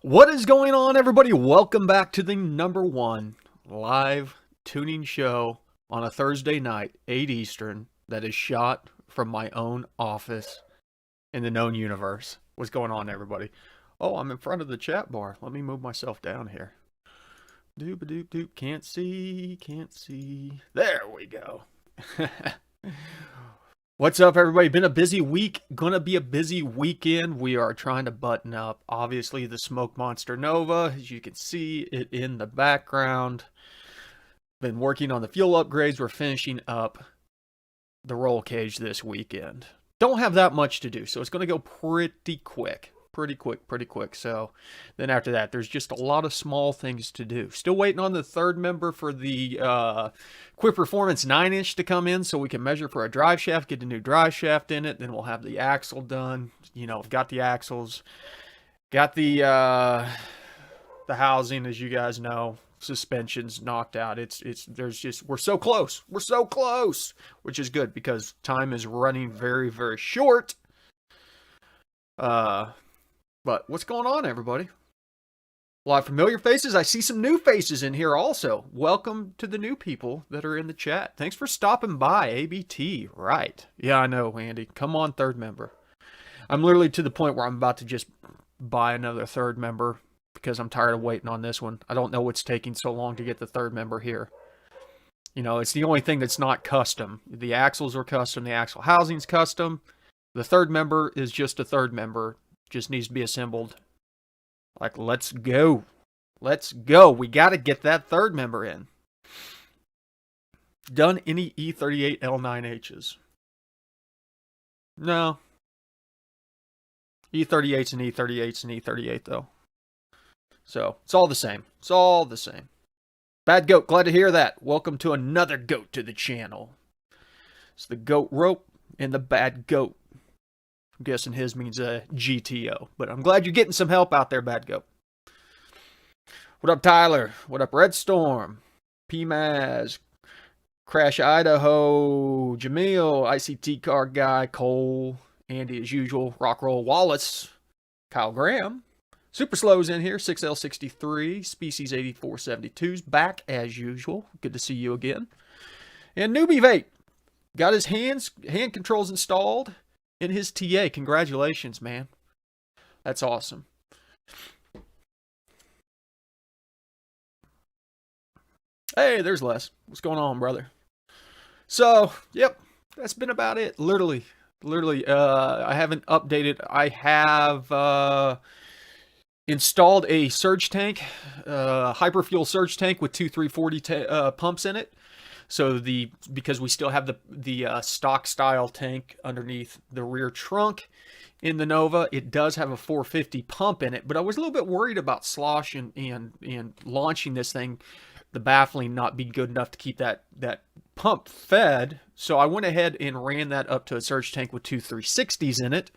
What is going on, everybody? Welcome back to the #1 live tuning show on a Thursday night, 8 Eastern, that is shot from my own office in the known universe. What's going on, everybody? Oh, I'm in front of the chat bar. Let me move myself down here. Doop-a-doop-doop. Can't see, can't see. There we go. What's up, everybody? Been a busy week. Gonna be a busy weekend. We are trying to button up, obviously, the Smoke Monster Nova. As you can see it in the background. Been working on the fuel upgrades. We're finishing up the roll cage this weekend. Don't have that much to do, so it's gonna go pretty quick. Pretty quick. So then after that, there's just a lot of small things to do. Still waiting on the third member for the Quick Performance 9-inch to come in so we can measure for a drive shaft, get the new drive shaft in it. Then we'll have the axle done. You know, got the axles, got the housing, as you guys know, suspensions knocked out. We're so close. We're so close, which is good because time is running very, very short. But what's going on, everybody? A lot of familiar faces. I see some new faces in here also. Welcome to the new people that are in the chat. Thanks for stopping by, ABT. Right. Yeah, I know, Andy. Come on, third member. I'm literally to the point where I'm about to just buy another third member because I'm tired of waiting on this one. I don't know what's taking so long to get the third member here. You know, it's the only thing that's not custom. The axles are custom. The axle housing's custom. The third member is just a third member. Just needs to be assembled. Like, let's go. Let's go. We got to get that third member in. Done any E38 L9Hs? No. E38's and E38's and E38, though. So, it's all the same. It's all the same. Bad Goat, glad to hear that. Welcome to another goat to the channel. It's the goat rope and the bad goat. I'm guessing his means a GTO, but I'm glad you're getting some help out there, Bad Goat. What up, Tyler? What up, Red Storm? PMAZ, Crash Idaho, Jamil, ICT Car Guy, Cole, Andy as usual, Rockroll Wallace, Kyle Graham, Super Slow's in here, 6L63, Species 8472's back as usual. Good to see you again. And Newbie Vape got his hand controls installed in his TA. Congratulations, man. That's awesome. Hey, there's Les. What's going on, brother? So, yep, that's been about it. Literally, I haven't updated. I have installed a surge tank, hyperfuel surge tank with two 340 pumps in it. So because we still have the stock style tank underneath the rear trunk in the Nova, it does have a 450 pump in it. But I was a little bit worried about slosh and launching this thing, the baffling not being good enough to keep that pump fed. So I went ahead and ran that up to a surge tank with two 360s in it,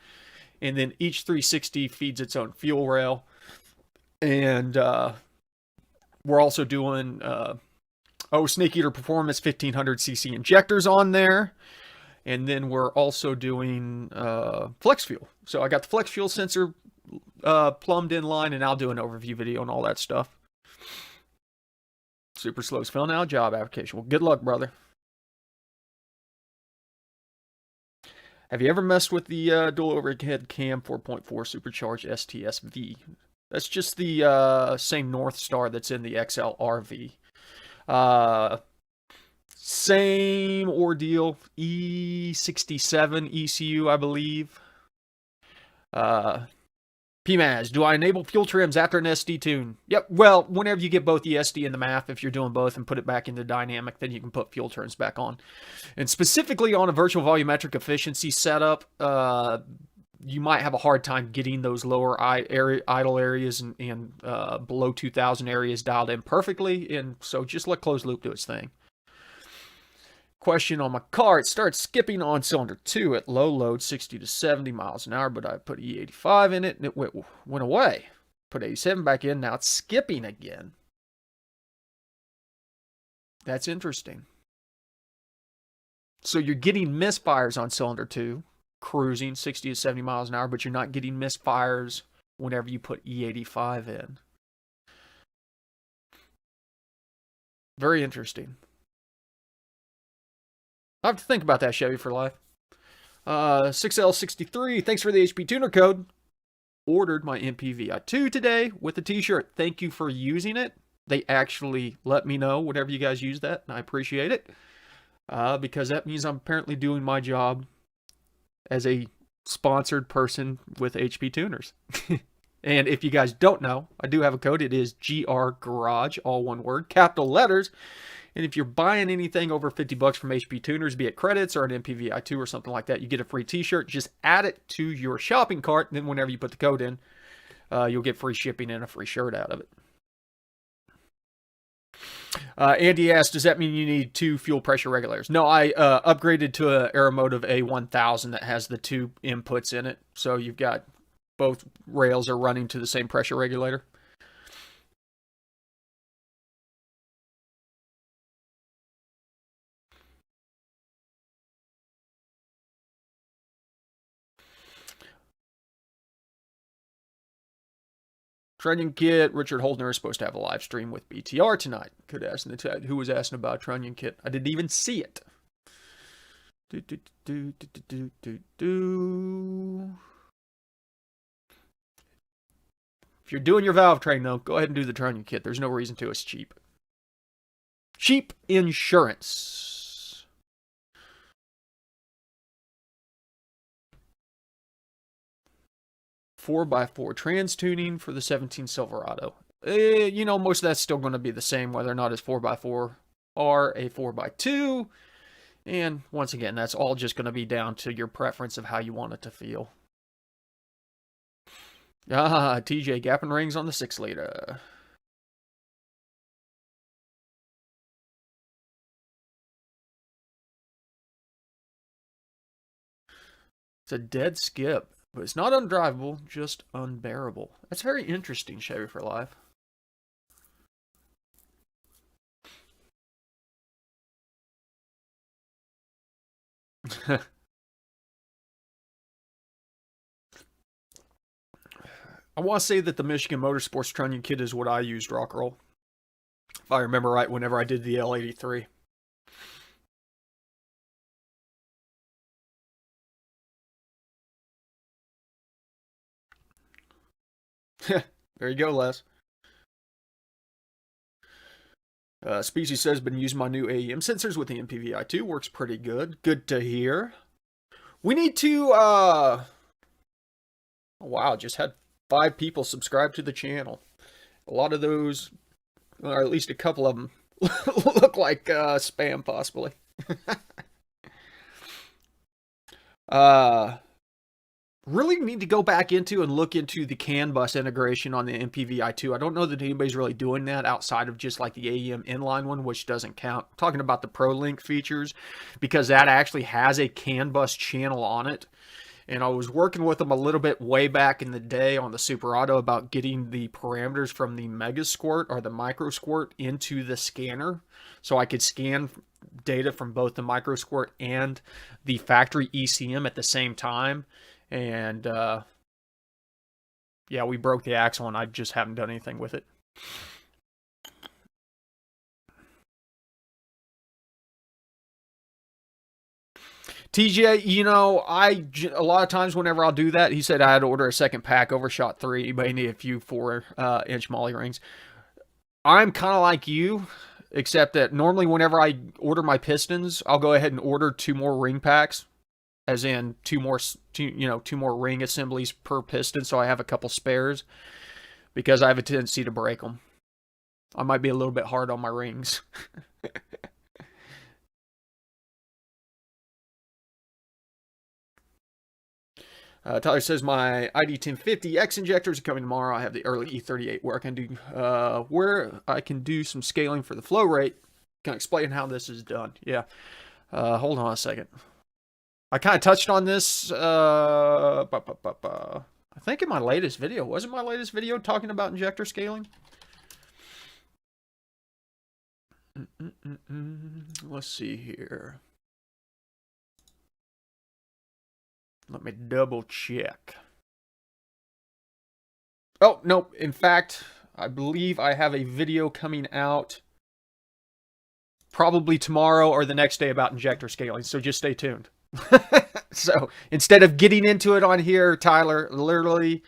and then each 360 feeds its own fuel rail. And we're also doing Snake Eater Performance 1500cc injectors on there. And then we're also doing flex fuel. So I got the flex fuel sensor plumbed in line, and I'll do an overview video and all that stuff. Super Slow's filling out job application. Well, good luck, brother. Have you ever messed with the dual overhead cam 4.4 supercharged STSV? That's just the same North Star that's in the XL-RV. Same ordeal, E67 ECU, I believe. PMAZ, do I enable fuel trims after an SD tune? Yep, well, whenever you get both the SD and the MAF, if you're doing both and put it back into dynamic, then you can put fuel trims back on. And specifically on a virtual volumetric efficiency setup, you might have a hard time getting those lower idle areas and below 2000 areas dialed in perfectly, and so just let closed loop do its thing. Question on my car, it started skipping on cylinder 2 at low load, 60 to 70 miles an hour, but I put E85 in it and it went away. Put 87 back in, now it's skipping again. That's interesting. So you're getting misfires on cylinder 2, cruising 60 to 70 miles an hour, but you're not getting misfires whenever you put E85 in. Very interesting. I have to think about that, Chevy for life. 6L63, thanks for the HP Tuner code. Ordered my MPVI2 today with a t-shirt. Thank you for using it. They actually let me know whenever you guys use that, and I appreciate it. Because that means I'm apparently doing my job as a sponsored person with HP Tuners. And if you guys don't know, I do have a code. It is GR Garage, all one word, capital letters. And if you're buying anything over $50 from HP Tuners, be it credits or an MPVI2 or something like that, you get a free t-shirt. Just add it to your shopping cart, and then whenever you put the code in, you'll get free shipping and a free shirt out of it. Andy asked, does that mean you need 2 fuel pressure regulators? No, I upgraded to an Aeromotive A1000 that has the 2 inputs in it. So you've got both rails are running to the same pressure regulator. Transient Kit, Richard Holdner is supposed to have a live stream with BTR tonight. Could ask in the chat who was asking about Transient Kit. I didn't even see it. If you're doing your valve train, though, go ahead and do the Transient Kit. There's no reason to. It's cheap. Cheap insurance. Four by four trans tuning for the 17 Silverado. You know, most of that's still going to be the same, whether or not it's 4x4 or a 4x2. And once again, that's all just going to be down to your preference of how you want it to feel. TJ, gap and rings on the 6-liter. It's a dead skip, but it's not undrivable, just unbearable. That's very interesting, Chevy for life. I want to say that the Michigan Motorsports Trunnion kit is what I used, rock roll. If I remember right, whenever I did the L83. There you go, Les. Species says, been using my new AEM sensors with the MPVI2. Works pretty good. Good to hear. We need to, oh, wow, just had 5 people subscribe to the channel. A lot of those, or at least a couple of them, look like spam, possibly. Really need to go back into and look into the CAN bus integration on the MPVI2. I don't know that anybody's really doing that outside of just like the AEM inline one, which doesn't count. I'm talking about the ProLink features, because that actually has a CAN bus channel on it. And I was working with them a little bit way back in the day on the Super Auto about getting the parameters from the Mega Squirt or the Micro Squirt into the scanner, so I could scan data from both the Micro Squirt and the factory ECM at the same time. And yeah, we broke the axle and I just haven't done anything with it. TJ, you know, a lot of times whenever I'll do that, he said I had to order a second pack, overshot 3, but I need a few 4-inch molly rings. I'm kind of like you, except that normally whenever I order my pistons, I'll go ahead and order 2 more ring packs, as in 2 more ring assemblies per piston, so I have a couple spares, because I have a tendency to break them. I might be a little bit hard on my rings. Tyler says my ID1050X injectors are coming tomorrow. I have the early E38 where I can do some scaling for the flow rate. Can I explain how this is done? Yeah. Hold on a second. I kind of touched on this. I think in my latest video. Wasn't my latest video talking about injector scaling? Let's see here. Let me double check. Oh, no. In fact, I believe I have a video coming out probably tomorrow or the next day about injector scaling, so just stay tuned. So instead of getting into it on here, Tyler, literally,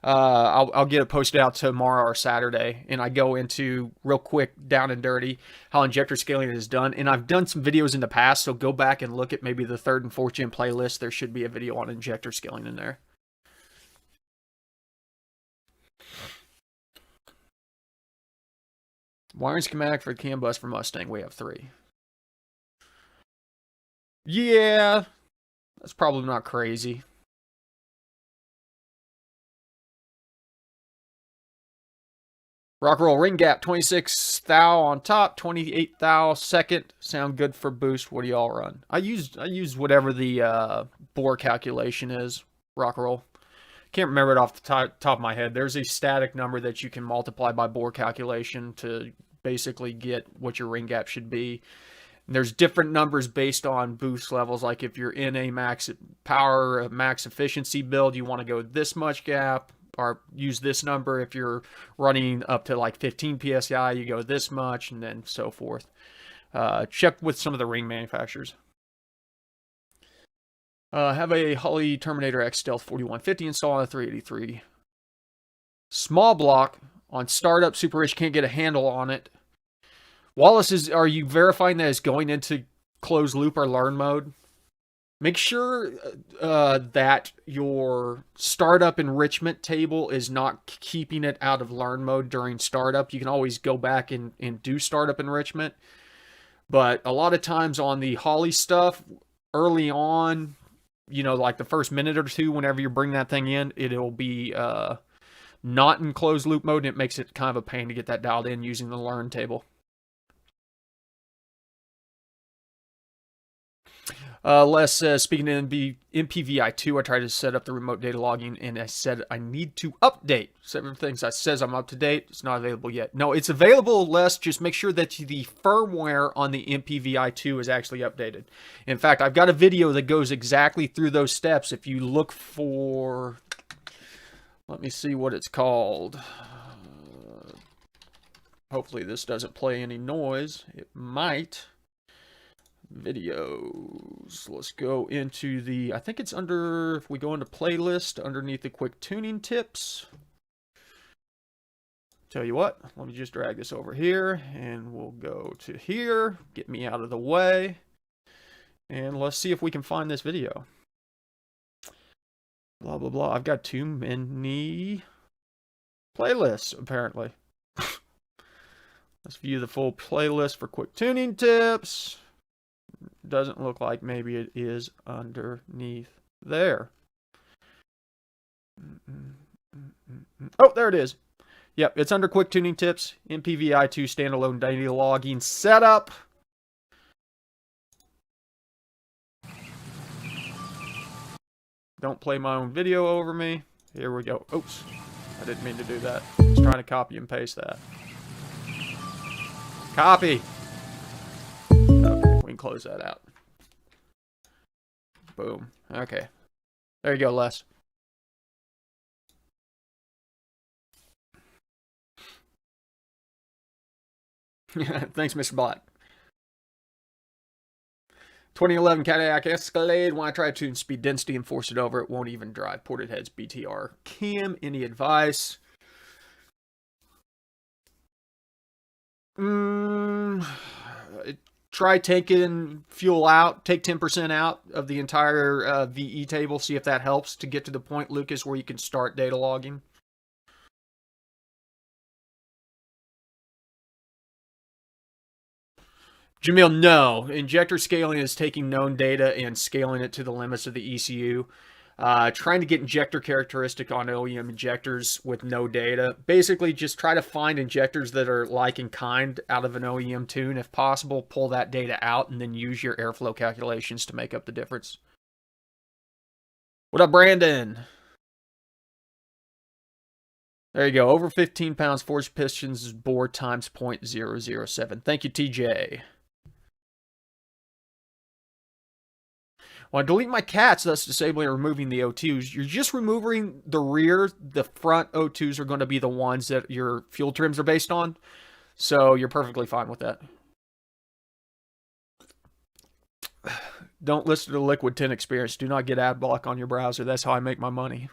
I'll get it posted out tomorrow or Saturday, and I go into real quick, down and dirty, how injector scaling is done. And I've done some videos in the past, so go back and look at maybe the 3rd and 4th gen playlist. There should be a video on injector scaling in there. Wiring schematic for the CAN bus for Mustang, we have 3. Yeah, that's probably not crazy. Rock roll ring gap, 26 thou on top, 28 thou second. Sound good for boost. What do y'all run? I use whatever the bore calculation is. Rock roll. Can't remember it off the top of my head. There's a static number that you can multiply by bore calculation to basically get what your ring gap should be. And there's different numbers based on boost levels. Like if you're in a max power, max efficiency build, you want to go this much gap, or use this number. If you're running up to like 15 psi, you go this much, and then so forth. Check with some of the ring manufacturers. Have a Holley Terminator X Stealth 4150 installed on a 383. Small block on startup. Super Rich can't get a handle on it. Wallace, are you verifying that it's going into closed loop or learn mode? Make sure that your startup enrichment table is not keeping it out of learn mode during startup. You can always go back and do startup enrichment. But a lot of times on the Holley stuff, early on, you know, like the first minute or two, whenever you bring that thing in, it'll be not in closed loop mode, and it makes it kind of a pain to get that dialed in using the learn table. Les says, speaking of MPVI3, I tried to set up the remote data logging, and I said I need to update. Several things that says I'm up to date. It's not available yet. No, it's available, Les. Just make sure that the firmware on the MPVI2 is actually updated. In fact, I've got a video that goes exactly through those steps. If you look for, let me see what it's called. Hopefully this doesn't play any noise. It might. Videos. Let's go into the, I think it's under, if we go into playlist underneath the quick tuning tips. Tell you what, let me just drag this over here and we'll go to here, get me out of the way, and let's see if we can find this video. Blah blah blah. I've got too many playlists apparently. Let's view the full playlist for quick tuning tips. Doesn't look like, maybe it is underneath there. Oh, there it is. Yep, it's under quick tuning tips. MPVI2 standalone data logging setup. Don't play my own video over me. Here we go. Oops, I didn't mean to do that. I was trying to copy and paste that. Copy. Okay, we can close that out. Boom. Okay. There you go, Les. Thanks, Mr. Black. 2011 Cadillac Escalade. When I try to tune speed density and force it over, it won't even drive. Ported heads, BTR. Cam, any advice? Try taking fuel out. Take 10% out of the entire VE table. See if that helps to get to the point, Lucas, where you can start data logging. Jamil, no. Injector scaling is taking known data and scaling it to the limits of the ECU. Trying to get injector characteristic on OEM injectors with no data. Basically, just try to find injectors that are like in kind out of an OEM tune. If possible, pull that data out and then use your airflow calculations to make up the difference. What up, Brandon? There you go. Over 15 pounds, forged pistons, bore times 0.007. Thank you, TJ. When I delete my cats, thus disabling or removing the O2s, you're just removing the rear. The front O2s are going to be the ones that your fuel trims are based on. So you're perfectly fine with that. Don't listen to the Liquid 10 experience. Do not get ad block on your browser. That's how I make my money.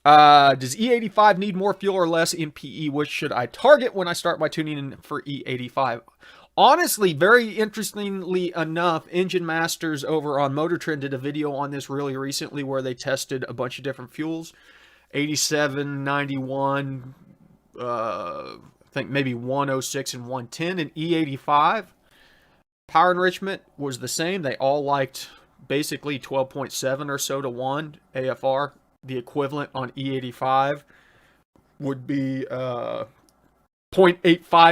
Does E85 need more fuel or less MPE? Which should I target when I start my tuning for E85? Honestly, very interestingly enough, Engine Masters over on Motor Trend did a video on this really recently where they tested a bunch of different fuels. 87, 91, I think maybe 106 and 110, and E85. Power enrichment was the same. They all liked basically 12.7 or so to 1 AFR. The equivalent on E85 would be 0.85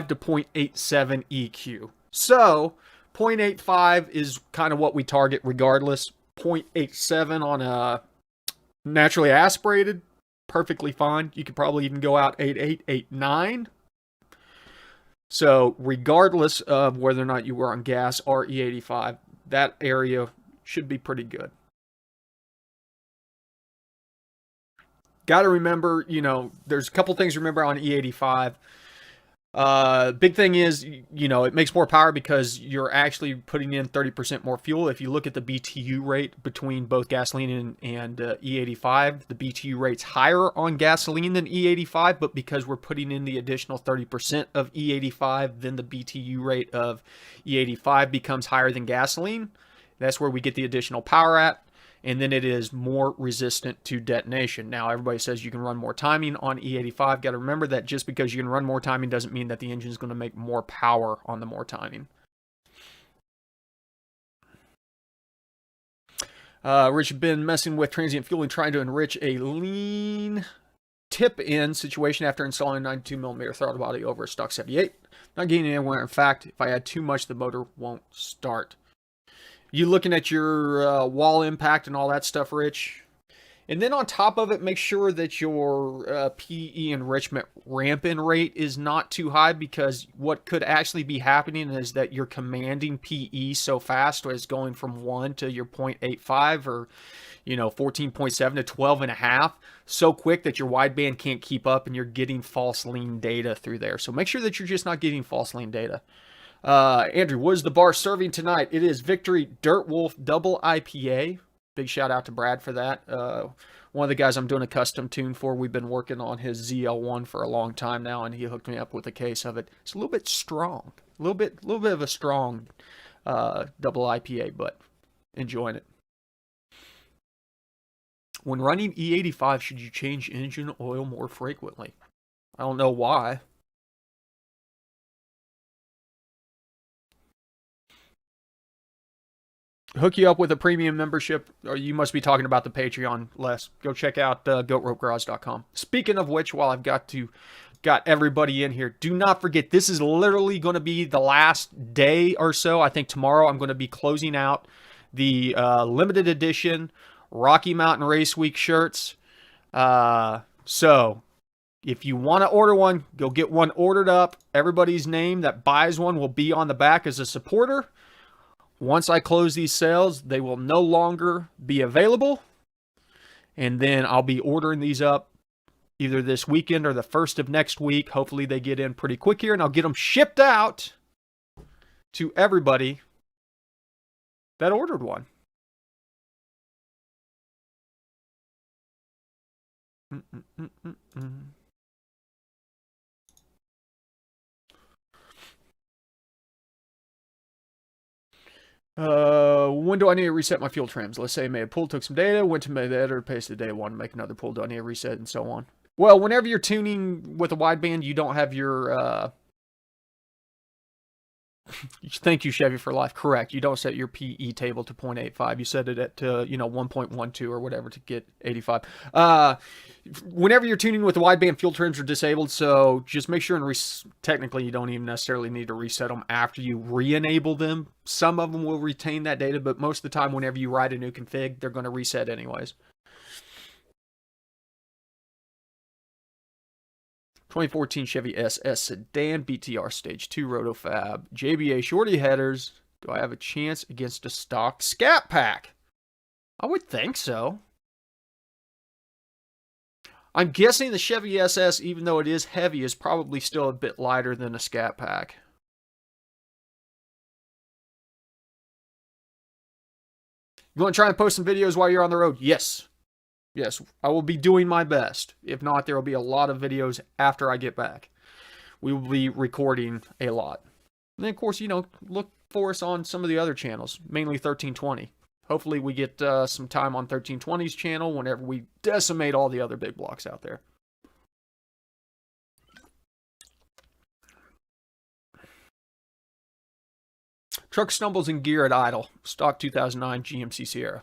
to 0.87 EQ. So 0.85 is kind of what we target regardless. 0.87 on a naturally aspirated, perfectly fine. You could probably even go out 8.8, 8.9. So regardless of whether or not you were on gas or E85, that area should be pretty good. Got to remember, there's a couple things to remember on E85. Big thing is, it makes more power because you're actually putting in 30% more fuel. If you look at the BTU rate between both gasoline and E85, the BTU rate's higher on gasoline than E85, but because we're putting in the additional 30% of E85, then the BTU rate of E85 becomes higher than gasoline. That's where we get the additional power at. And then it is more resistant to detonation. Now, everybody says you can run more timing on E85. Got to remember that just because you can run more timing doesn't mean that the engine is going to make more power on the more timing. Rich has been messing with transient fueling, trying to enrich a lean tip-in situation after installing a 92mm throttle body over a stock 78. Not getting anywhere. In fact, if I add too much, the motor won't start. You looking at your wall impact and all that stuff, Rich? And then on top of it, make sure that your PE enrichment ramp-in rate is not too high, because what could actually be happening is that you're commanding PE so fast, as going from 1 to your 0.85 or 14.7 to 12.5 so quick that your wideband can't keep up and you're getting false lean data through there. So make sure that you're just not getting false lean data. Andrew, what is the bar serving tonight? It is Victory Dirt Wolf Double IPA. Big shout out to Brad for that. One of the guys I'm doing a custom tune for, we've been working on his ZL1 for a long time now, and he hooked me up with a case of it. It's a little bit strong, a little bit of a strong double IPA, but enjoying it. When running E85, should you change engine oil more frequently? I don't know why. Hook you up with a premium membership, or you must be talking about the Patreon, Les. Go check out goatropegarage.com. Speaking of which, while I've got everybody in here, do not forget, this is literally going to be the last day or so. I think tomorrow I'm going to be closing out the limited edition Rocky Mountain Race Week shirts. So if you want to order one, go get one ordered up. Everybody's name that buys one will be on the back as a supporter. Once I close these sales, they will no longer be available. And then I'll be ordering these up either this weekend or the first of next week. Hopefully they get in pretty quick here, and I'll get them shipped out to everybody that ordered one. When do I need to reset my fuel trims? Let's say I made a pull, took some data, went to my editor, pasted the data, wanted to make another pull, do I need to reset, and so on. Well, whenever you're tuning with a wideband, you don't have your, thank you, Chevy for Life. Correct. You don't set your PE table to 0.85. You set it at, 1.12 or whatever to get 85. Whenever you're tuning with the wideband, fuel trims are disabled, so just make sure and technically you don't even necessarily need to reset them after you re-enable them. Some of them will retain that data, but most of the time whenever you write a new config, they're going to reset anyways. 2014 Chevy SS sedan, BTR stage 2 rotofab, JBA shorty headers. Do I have a chance against a stock Scat Pack? I would think so. I'm guessing the Chevy SS, even though it is heavy, is probably still a bit lighter than a Scat Pack. You want to try and post some videos while you're on the road? Yes. Yes, I will be doing my best. If not, there will be a lot of videos after I get back. We will be recording a lot. And then, of course, look for us on some of the other channels, mainly 1320. Hopefully we get some time on 1320's channel whenever we decimate all the other big blocks out there. Truck stumbles in gear at idle. Stock 2009 GMC Sierra.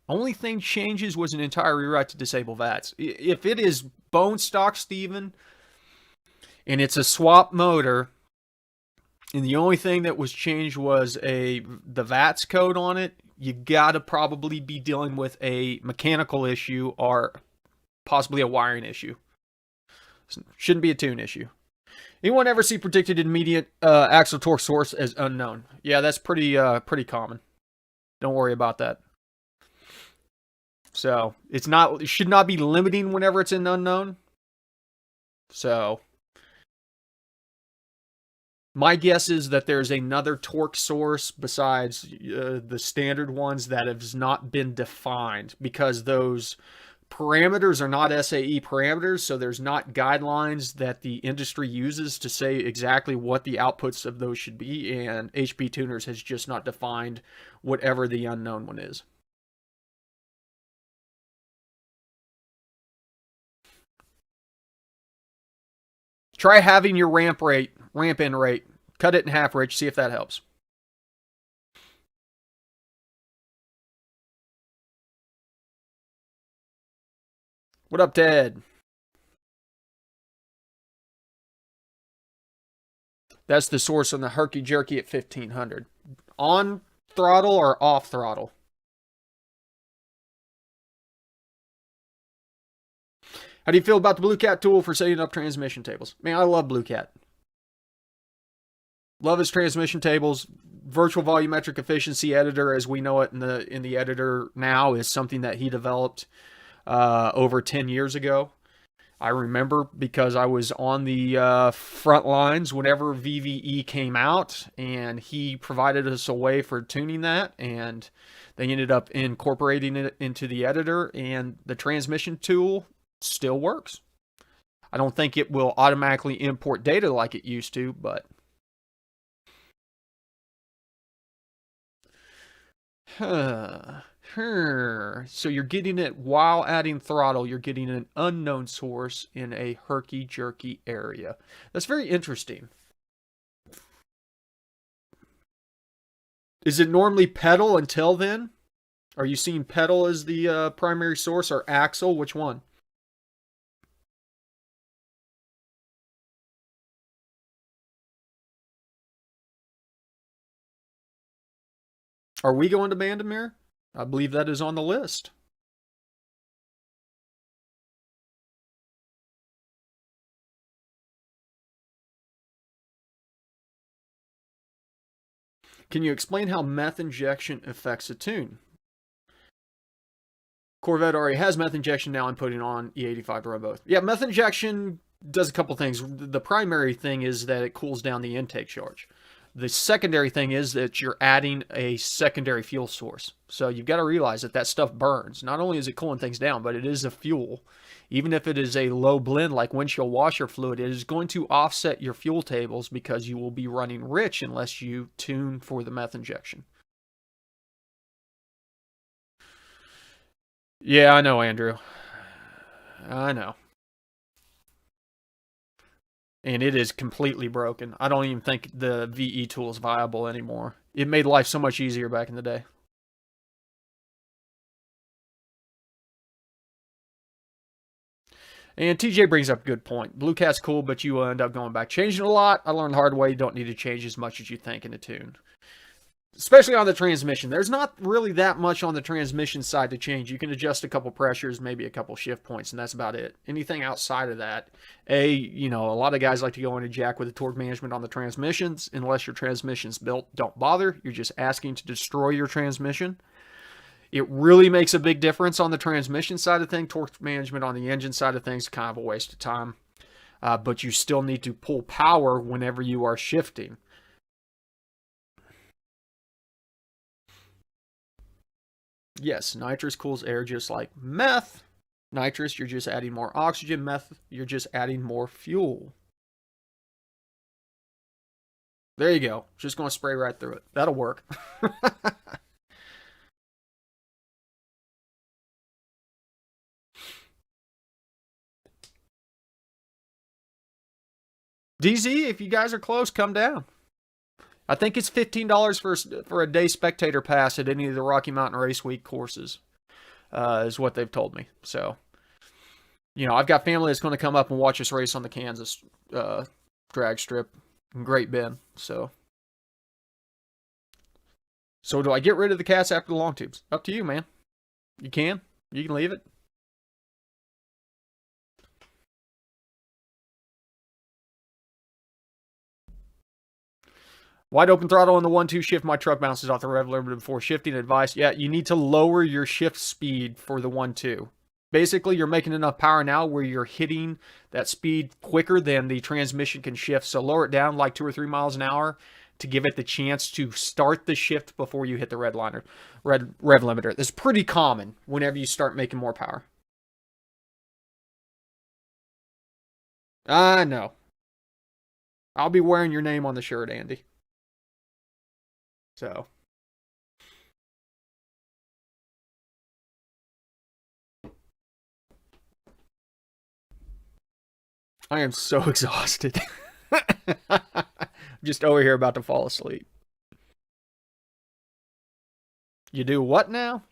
Only thing changes was an entire rewrite to disable VATs. If it is bone stock, Steven, and it's a swap motor, and the only thing that was changed was the VATS code on it, you gotta probably be dealing with a mechanical issue or possibly a wiring issue. Shouldn't be a tune issue. Anyone ever see predicted immediate axle torque source as unknown? Yeah, that's pretty common. Don't worry about that. So it should not be limiting whenever it's an unknown. So my guess is that there's another torque source besides the standard ones that has not been defined, because those parameters are not SAE parameters, so there's not guidelines that the industry uses to say exactly what the outputs of those should be, and HP Tuners has just not defined whatever the unknown one is. Try having your ramp in rate. Cut it in half, Rich. See if that helps. What up, Ted? That's the source on the herky jerky at 1500. On throttle or off throttle? How do you feel about the Blue Cat tool for setting up transmission tables? Man, I love Blue Cat. Love his transmission tables. Virtual volumetric efficiency editor, as we know it in the editor now, is something that he developed over 10 years ago. I remember because I was on the front lines whenever VVE came out, and he provided us a way for tuning that, and they ended up incorporating it into the editor, and the transmission tool still works. I don't think it will automatically import data like it used to, but so you're getting it while adding throttle. You're getting an unknown source in a herky-jerky area. That's very interesting. Is it normally pedal until then? Are you seeing pedal as the primary source, or axle? Which one? Are we going to Bandamere? I believe that is on the list. Can you explain how meth injection affects a tune? Corvette already has meth injection. Now I'm putting on E85 to run both. Yeah, meth injection does a couple things. The primary thing is that it cools down the intake charge. The secondary thing is that you're adding a secondary fuel source. So you've got to realize that that stuff burns. Not only is it cooling things down, but it is a fuel. Even if it is a low blend like windshield washer fluid, it is going to offset your fuel tables because you will be running rich unless you tune for the meth injection. Yeah, I know, Andrew. I know. And it is completely broken. I don't even think the VE tool is viable anymore. It made life so much easier back in the day. And TJ brings up a good point. Blue Cat's cool, but you will end up going back. Changing a lot. I learned the hard way. You don't need to change as much as you think in a tune. especially on the transmission. There's not really that much on the transmission side to change. You can adjust a couple pressures, maybe a couple shift points, and that's about it. Anything outside of that, a lot of guys like to go in and jack with the torque management on the transmissions. Unless your transmission's built, don't bother. You're just asking to destroy your transmission. It really makes a big difference on the transmission side of things. Torque management on the engine side of things is kind of a waste of time. But you still need to pull power whenever you are shifting. Yes, nitrous cools air just like meth. Nitrous, you're just adding more oxygen. Meth, you're just adding more fuel. There you go. Just going to spray right through it. That'll work. DZ, if you guys are close, come down. I think it's $15 for a day spectator pass at any of the Rocky Mountain Race Week courses, is what they've told me. So, I've got family that's going to come up and watch us race on the Kansas drag strip in Great Bend. So do I get rid of the cats after the long tubes? Up to you, man. You can leave it. Wide open throttle on the 1-2 shift. My truck bounces off the rev limiter before shifting. Advice: yeah, you need to lower your shift speed for the 1-2. Basically, you're making enough power now where you're hitting that speed quicker than the transmission can shift. So lower it down like 2 or 3 miles an hour to give it the chance to start the shift before you hit the rev limiter. That's pretty common whenever you start making more power. No. I'll be wearing your name on the shirt, Andy. So. I am so exhausted. Just over here about to fall asleep. You do what now?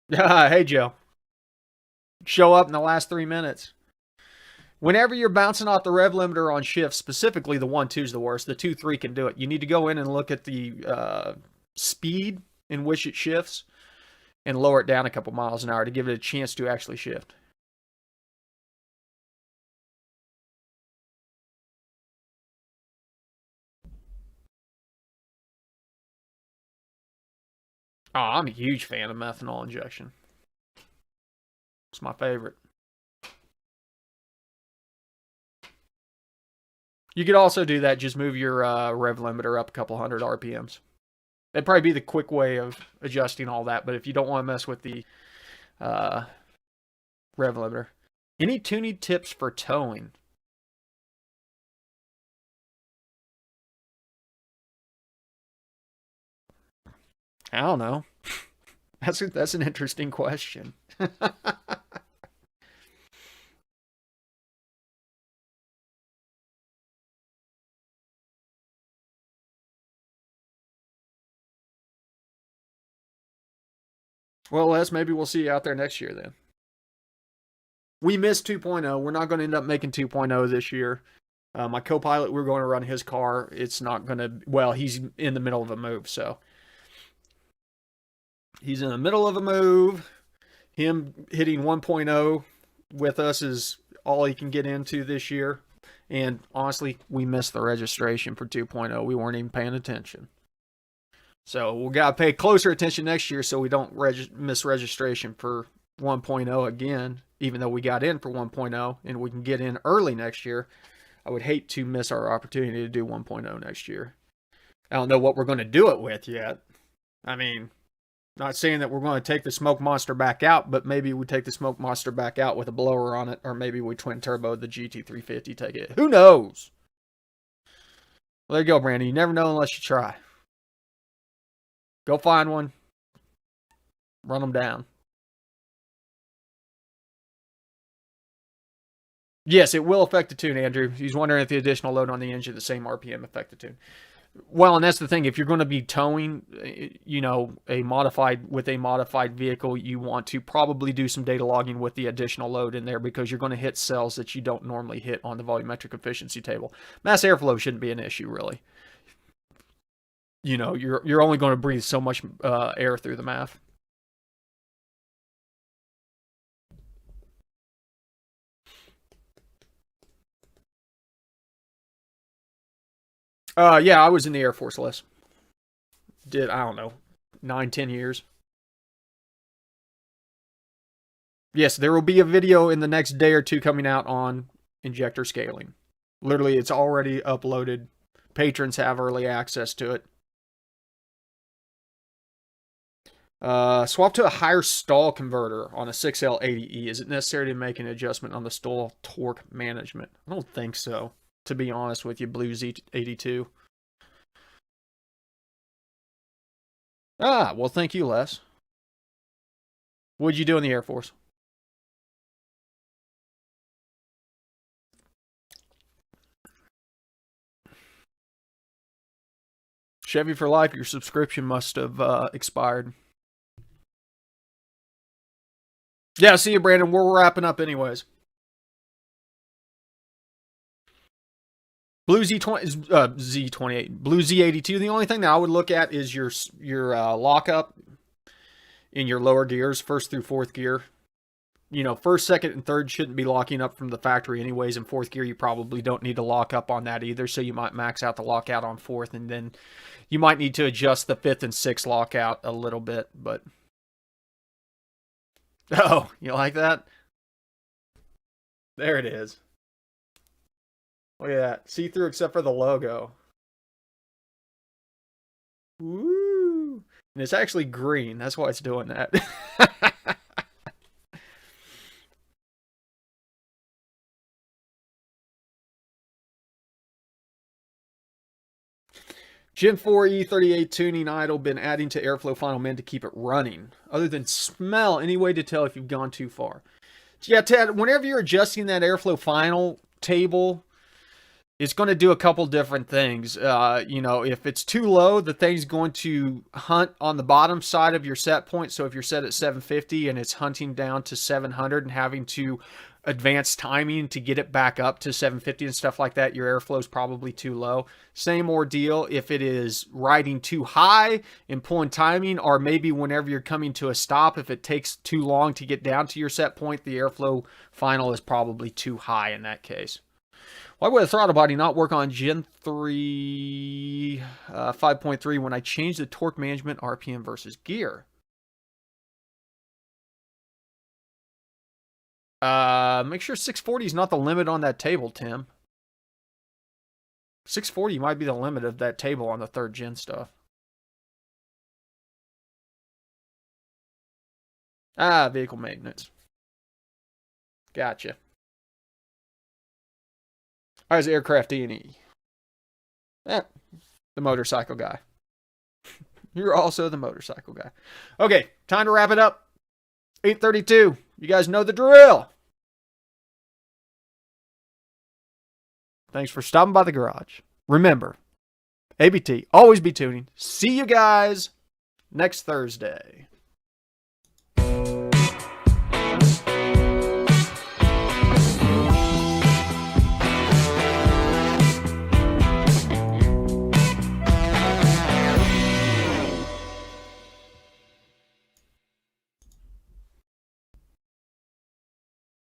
Hey, Joe. Show up in the last 3 minutes. Whenever you're bouncing off the rev limiter on shift, specifically the 1-2 is the worst. The 2-3 can do it. You need to go in and look at the speed in which it shifts and lower it down a couple miles an hour to give it a chance to actually shift. Oh, I'm a huge fan of methanol injection. It's my favorite. You could also do that. Just move your rev limiter up a couple hundred RPMs. That'd probably be the quick way of adjusting all that. But if you don't want to mess with the rev limiter. Any tuning tips for towing? I don't know. That's an interesting question. Well, Les, maybe we'll see you out there next year then. We missed 2.0. We're not going to end up making 2.0 this year. My co-pilot, we're going to run his car. It's not going to, well, he's in the middle of a move, so. He's in the middle of a move. Him hitting 1.0 with us is all he can get into this year. And honestly, we missed the registration for 2.0. We weren't even paying attention. So we got to pay closer attention next year so we don't miss registration for 1.0 again, even though we got in for 1.0 and we can get in early next year. I would hate to miss our opportunity to do 1.0 next year. I don't know what we're going to do it with yet. I mean, not saying that we're going to take the smoke monster back out, but maybe we take the smoke monster back out with a blower on it, or maybe we twin turbo the GT350, take it. Who knows? Well, there you go, Brandon. You never know unless you try. Go find one. Run them down. Yes, it will affect the tune, Andrew. He's wondering if the additional load on the engine, the same RPM, affect the tune. Well, and that's the thing. If you're going to be towing, a modified vehicle, you want to probably do some data logging with the additional load in there because you're going to hit cells that you don't normally hit on the volumetric efficiency table. Mass airflow shouldn't be an issue, really. you know, you're only going to breathe so much air through the mouth. Yeah, I was in the Air Force, Les. Did, I don't know, 9, 10 years. Yes, there will be a video in the next day or two coming out on injector scaling. Literally, it's already uploaded. Patrons have early access to it. Swap to a higher stall converter on a 6L80E. Is it necessary to make an adjustment on the stall torque management? I don't think so, to be honest with you, Blue Z82. Well, thank you, Les. What'd you do in the Air Force? Chevy for life, your subscription must have expired. Yeah, see you, Brandon. We're wrapping up anyways. Blue Z20, Z28, Blue Z82. The only thing that I would look at is your lockup in your lower gears, first through fourth gear. You know, first, second, and third shouldn't be locking up from the factory anyways. In fourth gear, you probably don't need to lock up on that either, so you might max out the lockout on fourth, and then you might need to adjust the fifth and sixth lockout a little bit, but... Oh, you like that? There it is. Look at that. See-through except for the logo. Woo! And it's actually green. That's why it's doing that. Gen 4 E38 tuning idle, been adding to airflow final min to keep it running. Other than smell, any way to tell if you've gone too far? Yeah, Ted, whenever you're adjusting that airflow final table, it's going to do a couple different things. You know, if it's too low, the thing's going to hunt on the bottom side of your set point. So if you're set at 750 and it's hunting down to 700 and having to advance timing to get it back up to 750 and stuff like that, your airflow is probably too low. Same ordeal if it is riding too high and pulling timing, or maybe whenever you're coming to a stop, if it takes too long to get down to your set point, the airflow final is probably too high in that case. Why would a throttle body not work on Gen 3 5.3 when I change the torque management RPM versus gear? Make sure 640 is not the limit on that table, Tim. 640 might be the limit of that table on the 3rd gen stuff. Vehicle maintenance. Gotcha. I was aircraft D&E. The motorcycle guy. You're also the motorcycle guy. Okay, time to wrap it up. 8:32. You guys know the drill. Thanks for stopping by the garage. Remember, ABT, always be tuning. See you guys next Thursday.